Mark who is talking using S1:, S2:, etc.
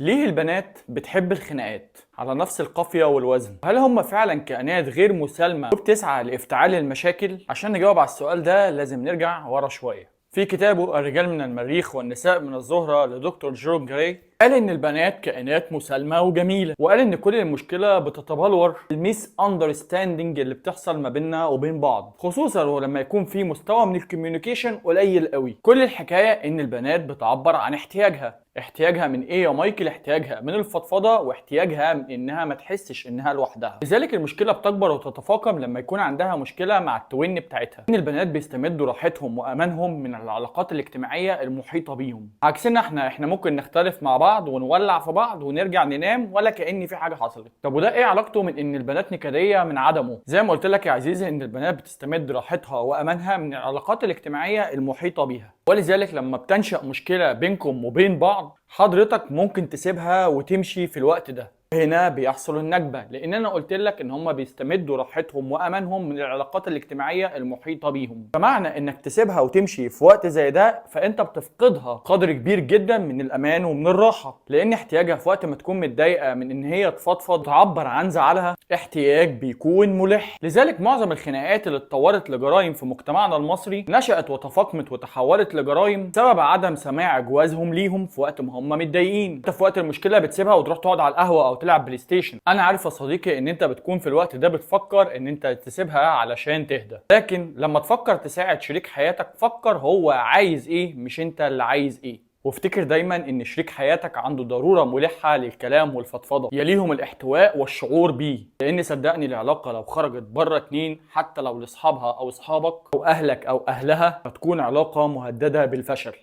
S1: ليه البنات بتحب الخناقات على نفس القافية والوزن؟ هل هم فعلا كائنات غير مسالمة وبتسعى لافتعال المشاكل؟ عشان نجاوب على السؤال ده لازم نرجع ورا شوية. في كتابه الرجال من المريخ والنساء من الزهرة لدكتور جون جراي قال ان البنات كائنات مسالمة وجميلة، وقال ان كل المشكلة بتتبلور الميس اندرستاندينج اللي بتحصل ما بيننا وبين بعض، خصوصا ولما يكون في مستوى من الكوميونيكيشن قليل قوي. كل الحكاية ان البنات بتعبر عن احتياجها من ايه يا مايكل؟ احتياجها من الفضفضه، واحتياجها من انها ما تحسش انها لوحدها. لذلك المشكله بتكبر وتتفاقم لما يكون عندها مشكله مع التوين بتاعتها. ان البنات بيستمدوا راحتهم وامانهم من العلاقات الاجتماعيه المحيطه بيهم، عكسنا احنا ممكن نختلف مع بعض ونولع في بعض ونرجع ننام ولا كأن في حاجه حصلت. طب وده ايه علاقته من ان البنات نكديه من عدمه؟ زي ما قلت لك يا عزيزي ان البنات بتستمد راحتها وامانها من العلاقات الاجتماعيه المحيطه بيها، ولذلك لما بتنشأ مشكله بينكم وبين بعض حضرتك ممكن تسيبها وتمشي في الوقت ده. هنا بيحصل النكبة، لان انا قلت لك ان هم بيستمدوا راحتهم وامانهم من العلاقات الاجتماعية المحيطة بيهم. فمعنى انك تسيبها وتمشي في وقت زي ده فانت بتفقدها قدر كبير جدا من الامان ومن الراحة، لان احتياجها في وقت ما تكون متضايقة من ان هي تفضفض تعبر عن زعلها احتياج بيكون ملح. لذلك معظم الخناقات اللي اتطورت لجرائم في مجتمعنا المصري نشأت وتفاقمت وتحولت لجرائم بسبب عدم سماع جوازهم ليهم في وقت ما هم متضايقين. انت في وقت المشكله بتسيبها وتروح تقعد على القهوه او تلعب بلاي ستيشن. انا عارف يا صديقي ان انت بتكون في الوقت ده بتفكر ان انت تسيبها علشان تهدى، لكن لما تفكر تساعد شريك حياتك فكر هو عايز ايه مش انت اللي عايز ايه. وافتكر دايما ان شريك حياتك عنده ضروره ملحه للكلام والفضفضه يليهم الاحتواء والشعور بيه، لان صدقني العلاقه لو خرجت بره اتنين حتى لو لاصحابها او اصحابك او اهلك او اهلها هتكون علاقه مهدده بالفشل.